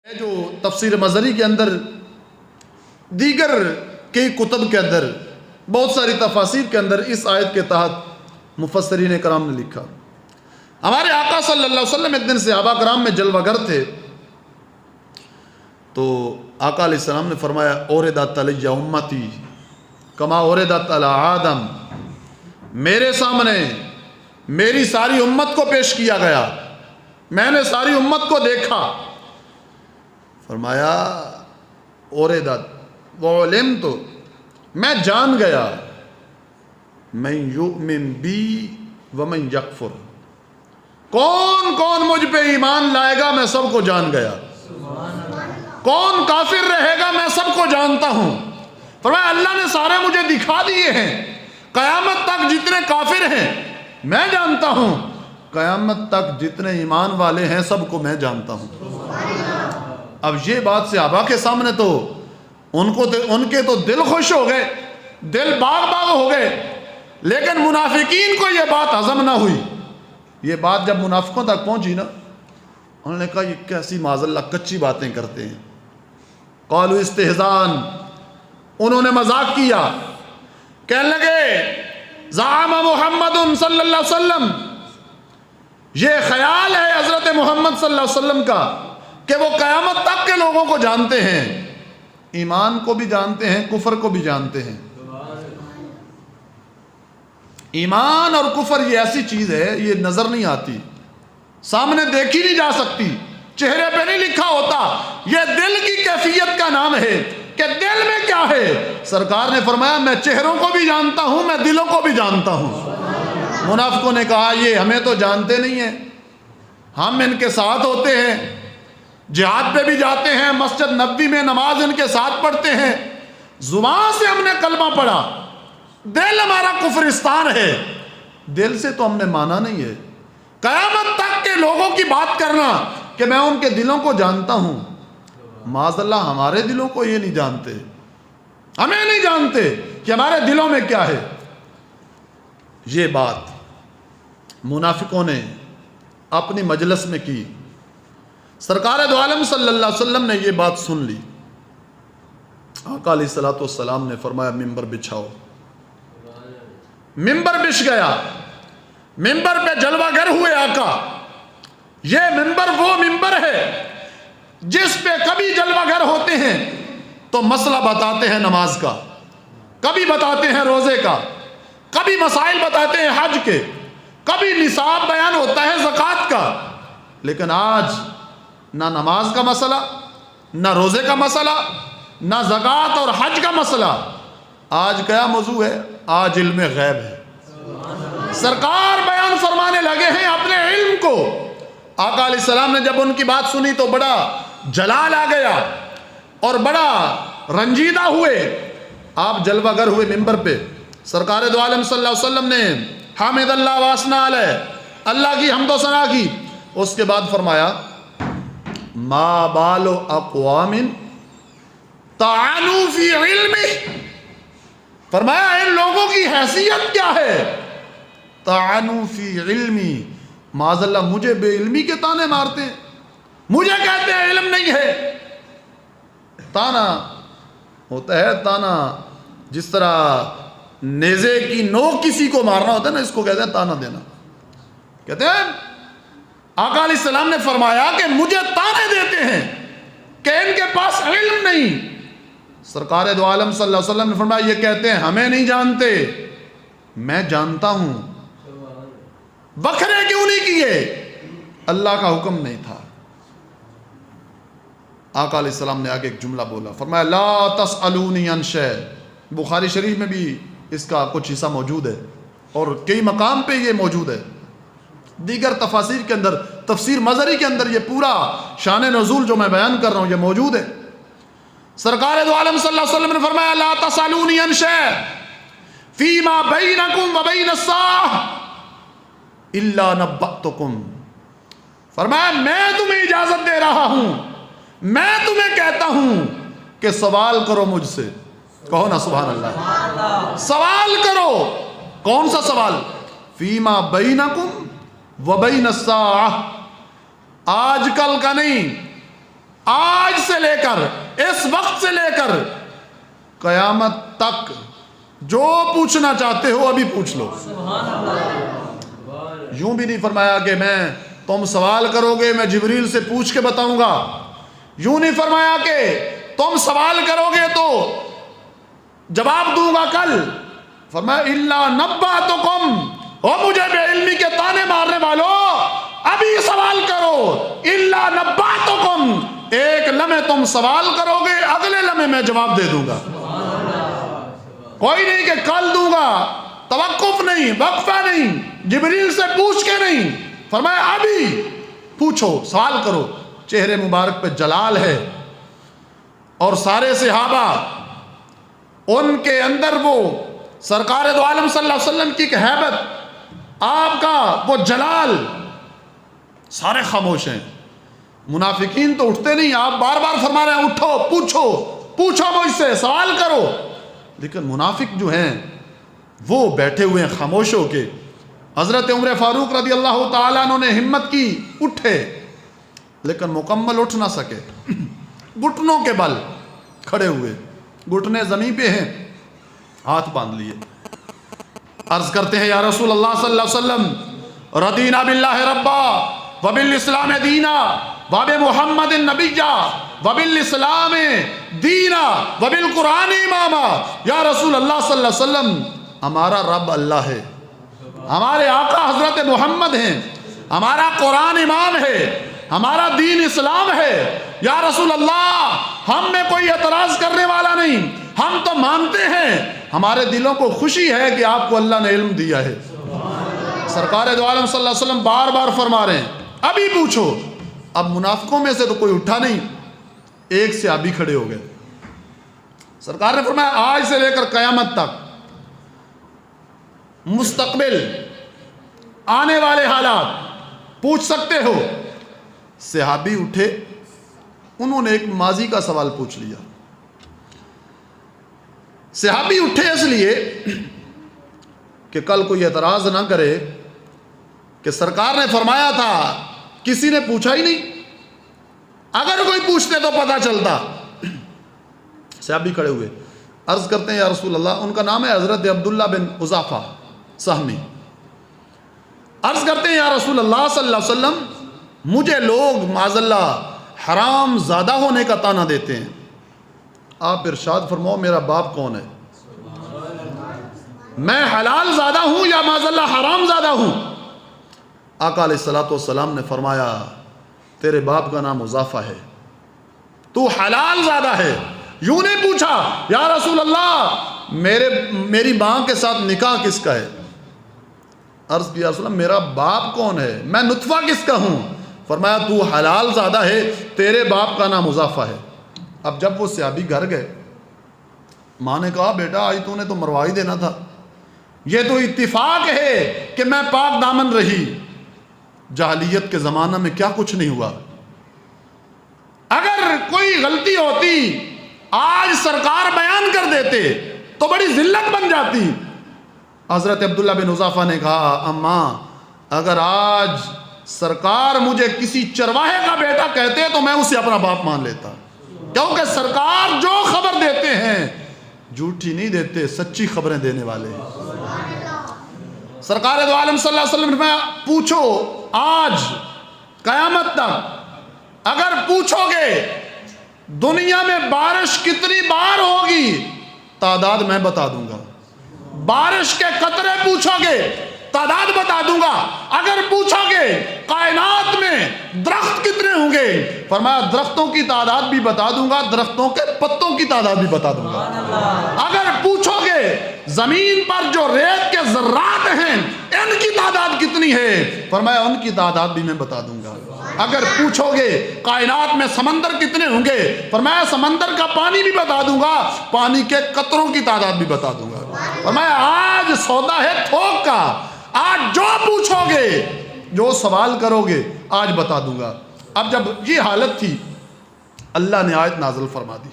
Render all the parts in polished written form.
جو تفسیر مظہری کے اندر دیگر کئی کتب کے اندر بہت ساری تفاسیر کے اندر اس آیت کے تحت مفسرین کرام نے لکھا، ہمارے آقا صلی اللہ علیہ وسلم ایک دن صحابہ کرام میں جلوہ گر تھے، تو آقا علیہ السلام نے فرمایا اوردت علی امتی کما اوردت علی آدم، میرے سامنے میری ساری امت کو پیش کیا گیا، میں نے ساری امت کو دیکھا، فرمایا اوردت وعلمت، میں جان گیا، من یؤمن بی ومن یکفر، کون کون مجھ پہ ایمان لائے گا میں سب کو جان گیا، کون کافر رہے گا میں سب کو جانتا ہوں۔ فرمایا اللہ نے سارے مجھے دکھا دیے ہیں، قیامت تک جتنے کافر ہیں میں جانتا ہوں، قیامت تک جتنے ایمان والے ہیں سب کو میں جانتا ہوں۔ اب یہ بات صحابہ کے سامنے تو ان کے تو دل خوش ہو گئے، دل باغ باغ ہو گئے، لیکن منافقین کو یہ بات ہضم نہ ہوئی۔ یہ بات جب منافقوں تک پہنچی نا، انہوں نے کہا یہ کیسی معاذ اللہ کچی باتیں کرتے ہیں، قالوا استہزان، انہوں نے مذاق کیا، کہنے لگے زعم محمد صلی اللہ علیہ وسلم، یہ خیال ہے حضرت محمد صلی اللہ علیہ وسلم کا کہ وہ قیامت تک کے لوگوں کو جانتے ہیں، ایمان کو بھی جانتے ہیں، کفر کو بھی جانتے ہیں۔ ایمان اور کفر یہ ایسی چیز ہے، یہ نظر نہیں آتی، سامنے دیکھی نہیں جا سکتی، چہرے پہ نہیں لکھا ہوتا، یہ دل کی کیفیت کا نام ہے کہ دل میں کیا ہے۔ سرکار نے فرمایا میں چہروں کو بھی جانتا ہوں، میں دلوں کو بھی جانتا ہوں۔ منافقوں نے کہا یہ ہمیں تو جانتے نہیں ہیں، ہم ان کے ساتھ ہوتے ہیں، جہاد پہ بھی جاتے ہیں، مسجد نبوی میں نماز ان کے ساتھ پڑھتے ہیں، زبان سے ہم نے کلمہ پڑھا، دل ہمارا کفرستان ہے، دل سے تو ہم نے مانا نہیں ہے۔ قیامت تک کے لوگوں کی بات کرنا کہ میں ان کے دلوں کو جانتا ہوں، معاذ اللہ ہمارے دلوں کو یہ نہیں جانتے، ہمیں نہیں جانتے کہ ہمارے دلوں میں کیا ہے۔ یہ بات منافقوں نے اپنی مجلس میں کی، سرکار دو عالم صلی اللہ علیہ وسلم نے یہ بات سن لی، آقا علیہ الصلوۃ والسلام نے فرمایا ممبر بچھاؤ، ممبر بچھ گیا، ممبر پہ جلوہ گر ہوئے آقا۔ یہ ممبر وہ ممبر ہے جس پہ کبھی جلوہ گر ہوتے ہیں تو مسئلہ بتاتے ہیں نماز کا، کبھی بتاتے ہیں روزے کا، کبھی مسائل بتاتے ہیں حج کے، کبھی نصاب بیان ہوتا ہے زکوٰۃ کا، لیکن آج نہ نماز کا مسئلہ، نہ روزے کا مسئلہ، نہ زکوٰۃ اور حج کا مسئلہ، آج کیا موضوع ہے؟ آج علم غیب ہے۔ سرکار بیان فرمانے لگے ہیں اپنے علم کو۔ آقا علیہ السلام نے جب ان کی بات سنی تو بڑا جلال آ گیا اور بڑا رنجیدہ ہوئے، آپ جلوہ گر ہوئے ممبر پہ، سرکار دو عالم صلی اللہ علیہ وسلم نے حامد اللہ واسنا علیہ، اللہ کی حمد و ثنا کی، اس کے بعد فرمایا ما بال اقوام طعنوا فی علمہ، فرمایا ان لوگوں کی حیثیت کیا ہے، طعنوا فی علمی، معاذ اللہ مجھے بے علمی کے تانے مارتے ہیں، مجھے کہتے ہیں علم نہیں ہے۔ تانا ہوتا ہے، تانا جس طرح نیزے کی نوک کسی کو مارنا ہوتا ہے نا، اس کو کہتے ہیں تانا دینا۔ کہتے ہیں آقا علیہ السلام نے فرمایا کہ مجھے تانے دیتے ہیں کہ ان کے پاس علم نہیں۔ سرکار دو عالم صلی اللہ علیہ وسلم نے فرمایا یہ کہتے ہیں ہمیں نہیں جانتے، میں جانتا ہوں۔ وکھرے کیوں نہیں کیے؟ اللہ کا حکم نہیں تھا۔ آقا علیہ السلام نے آگے ایک جملہ بولا، فرمایا لا تسألونی عن شیء، بخاری شریف میں بھی اس کا کچھ حصہ موجود ہے اور کئی مقام پہ یہ موجود ہے، دیگر تفاسیر کے اندر، تفسیر مظہری کے اندر یہ پورا شان نزول جو میں بیان کر رہا ہوں یہ موجود ہے۔ سرکار دو عالم صلی اللہ علیہ وسلم نے فرمایا لا تسألونی عن شیء فیما بینکم وبین الساعہ الا نبأتکم، فرمایا میں تمہیں اجازت دے رہا ہوں، میں تمہیں کہتا ہوں کہ سوال کرو مجھ سے، کہو نا سبحان اللہ، سوال کرو۔ کون سا سوال؟ فیما بینکم وبین الساعہ، آج کل کا نہیں، آج سے لے کر اس وقت سے لے کر قیامت تک جو پوچھنا چاہتے ہو ابھی پوچھ لو. یوں بھی نہیں فرمایا کہ میں تم سوال کرو گے میں جبریل سے پوچھ کے بتاؤں گا. یوں نہیں فرمایا کہ تم سوال کرو گے تو جواب دوں گا کل. فرمایا الا نبأتکم، اور مجھے بے علمی کے تانے مارنے والوں ابھی سوال کرو. الا نبأتکم، ایک لمحے تم سوال کرو گے اگلے لمحے میں جواب دے دوں گا. کوئی نہیں کہ کل دوں گا، توقف نہیں، وقفہ نہیں، جبریل سے پوچھ کے نہیں. فرمایا ابھی پوچھو، سوال کرو. چہرے مبارک پہ جلال ہے. اور سارے صحابہ ان کے اندر وہ سرکار دو عالم صلی اللہ علیہ وسلم کی ہیبت، آپ کا وہ جلال، سارے خاموش ہیں. منافقین تو اٹھتے نہیں، آپ بار بار فرما رہے ہیں اٹھو، پوچھو پوچھو مجھ سے، سوال کرو. لیکن منافق جو ہیں وہ بیٹھے ہوئے ہیں خاموش ہو کے. حضرت عمر فاروق رضی اللہ تعالیٰ عنہ نے ہمت کی، اٹھے لیکن مکمل اٹھ نہ سکے. گھٹنوں کے بل کھڑے ہوئے، گھٹنے زمین پہ ہیں، ہاتھ باندھ لیے. عرض کرتے ہیں یا رسول اللہ صلی اللہ علیہ وسلم رضینا باللہ ربا وبالاسلام دینا وبمحمد نبیا وبالاسلام دینا وبالقرآن اماما. یا رسول اللہ صلی اللہ علیہ وسلم ہمارا رب اللہ ہے، ہمارے آقا حضرت محمد ہیں، ہمارا قرآن امام ہے، ہمارا دین اسلام ہے. یا رسول اللہ ہم میں کوئی اعتراض کرنے والا نہیں، ہم تو مانتے ہیں، ہمارے دلوں کو خوشی ہے کہ آپ کو اللہ نے علم دیا ہے. سرکار دو عالم صلی اللہ علیہ وسلم بار بار فرما رہے ہیں ابھی پوچھو. اب منافقوں میں سے تو کوئی اٹھا نہیں، ایک صحابی کھڑے ہو گئے. سرکار نے فرمایا آج سے لے کر قیامت تک مستقبل آنے والے حالات پوچھ سکتے ہو. صحابی اٹھے، انہوں نے ایک ماضی کا سوال پوچھ لیا. صحابی اٹھے اس لیے کہ کل کوئی اعتراض نہ کرے کہ سرکار نے فرمایا تھا، کسی نے پوچھا ہی نہیں، اگر کوئی پوچھتے تو پتہ چلتا. صحابی کھڑے ہوئے، عرض کرتے ہیں یا رسول اللہ، ان کا نام ہے حضرت عبداللہ بن حذافہ سہمی. عرض کرتے ہیں یا رسول اللہ صلی اللہ علیہ وسلم مجھے لوگ معاذ اللہ حرام زادہ ہونے کا طعنہ دیتے ہیں، آپ ارشاد فرماؤ میرا باپ کون ہے؟ میں حلال زادہ ہوں یا معاذ اللہ حرام زادہ ہوں؟ آقا علیہ الصلوۃ والسلام نے فرمایا تیرے باپ کا نام حذافہ ہے، تو حلال زادہ ہے. یوں نے پوچھا یا رسول اللہ میری ماں کے ساتھ نکاح کس کا ہے؟ عرض کیا رسول اللہ میرا باپ کون ہے، میں نطفہ کس کا ہوں؟ فرمایا تو حلال زادہ ہے، تیرے باپ کا نام حذافہ ہے. اب جب وہ صحابی گھر گئے، ماں نے کہا بیٹا آج تو نے تو مروا ہی دینا تھا، یہ تو اتفاق ہے کہ میں پاک دامن رہی، جاہلیت کے زمانہ میں کیا کچھ نہیں ہوا. اگر کوئی غلطی ہوتی آج سرکار بیان کر دیتے تو بڑی ذلت بن جاتی. حضرت عبداللہ بن حذافہ نے کہا اماں اگر آج سرکار مجھے کسی چرواہے کا بیٹا کہتے تو میں اسے اپنا باپ مان لیتا، کیونکہ سرکار جو خبر دیتے ہیں جھوٹی نہیں دیتے، سچی خبریں دینے والے ہیں. سرکار دو عالم صلی اللہ علیہ وسلم نے پوچھو آج قیامت تک اگر پوچھو گے دنیا میں بارش کتنی بار ہوگی تعداد میں بتا دوں گا. بارش کے قطرے پوچھو گے تعداد بتا دوں گا. اگر پوچھو گے کائنات میں درخت کتنے ہوں گے، فرمایا درختوں کی تعداد بھی بتا دوں گا، درختوں کے پتوں کی تعداد بھی بتا دوں گا. اگر پوچھو گے زمین پر جو ریت کے ذرات ہیں ان کی تعداد کتنی ہے، فرمایا ان کی تعداد بھی میں بتا دوں گا. اگر پوچھو گے کائنات میں سمندر کتنے ہوں گے، فرمایا سمندر کا پانی بھی بتا دوں گا، پانی کے قطروں کی تعداد بھی بتا دوں گا. فرمایا آج سودا ہے تھوک کا، آج جو پوچھو گے جو سوال کرو گے آج بتا دوں گا. اب جب یہ حالت تھی اللہ نے آیت نازل فرما دی.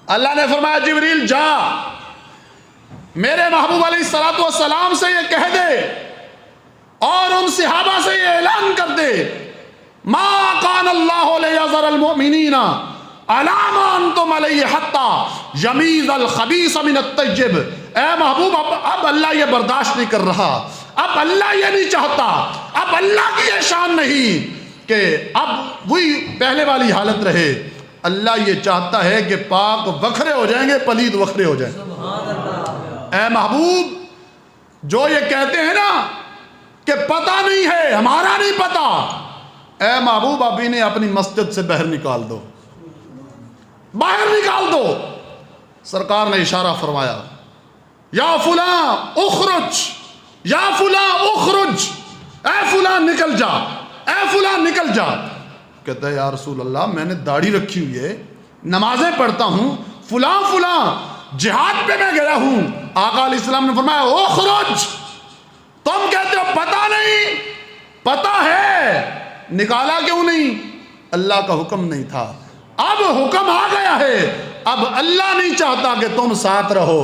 اللہ نے فرمایا جبریل جا میرے محبوب علیہ الصلوۃ والسلام سے یہ کہہ دے اور ان صحابہ سے یہ اعلان کر دے ما کان اللہ لیذر المؤمنین الا ما انتم علیہ حتی یمیز الخبیث من الطیب، اے محبوب اب اللہ یہ برداشت نہیں کر رہا، اب اللہ یہ نہیں چاہتا، اب اللہ کی یہ شان نہیں کہ اب وہی پہلے والی حالت رہے، اللہ یہ چاہتا ہے کہ پاک وکھرے ہو جائیں گے، پلید وکھرے ہو جائیں گے۔ اے محبوب جو یہ کہتے ہیں نا کہ پتہ نہیں ہے، ہمارا نہیں پتہ، اے محبوب اب انہیں اپنی مسجد سے باہر نکال دو، باہر نکال دو۔ سرکار نے اشارہ فرمایا، یا فلاں اخرج، یا فلاں اخرج، اے فلاں نکل جا، اے فلاں نکل جا۔ کہتا ہے یا رسول اللہ میں نے داڑھی رکھی ہوئی ہے، نمازیں پڑھتا ہوں، فلاں فلاں جہاد پہ میں گیا ہوں۔ آقا علیہ السلام نے فرمایا اخرج، تم کہتے ہو پتہ نہیں، پتہ ہے، نکالا کیوں نہیں؟ اللہ کا حکم نہیں تھا، اب حکم آ گیا ہے، اب اللہ نہیں چاہتا کہ تم ساتھ رہو،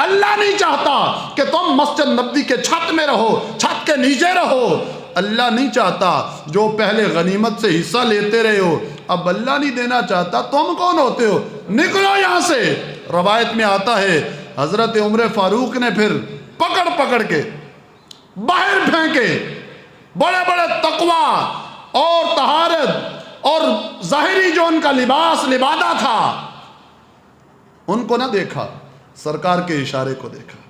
اللہ نہیں چاہتا کہ تم مسجد نبوی کے چھت میں رہو، چھت کے نیچے رہو، اللہ نہیں چاہتا جو پہلے غنیمت سے حصہ لیتے رہے ہو اب اللہ نہیں دینا چاہتا، تم کون ہوتے ہو؟ نکلو یہاں سے۔ روایت میں آتا ہے حضرت عمر فاروق نے پھر پکڑ پکڑ کے باہر پھینکے، بڑے بڑے تقوی اور طہارت اور ظاہری جو ان کا لباس لبادہ تھا ان کو نہ دیکھا، سرکار کے اشارے کو دیکھا۔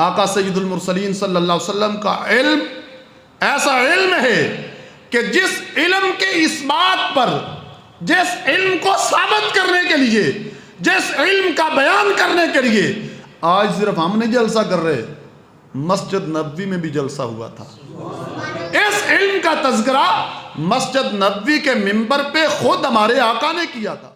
آقا سید المرسلین صلی اللہ علیہ وسلم کا علم ایسا علم ہے کہ جس علم کے اس بات پر، جس علم کو ثابت کرنے کے لیے، جس علم کا بیان کرنے کے لیے آج صرف ہم نہیں جلسہ کر رہے، مسجد نبوی میں بھی جلسہ ہوا تھا۔ اس علم کا تذکرہ مسجد نبوی کے منبر پہ خود ہمارے آقا نے کیا تھا۔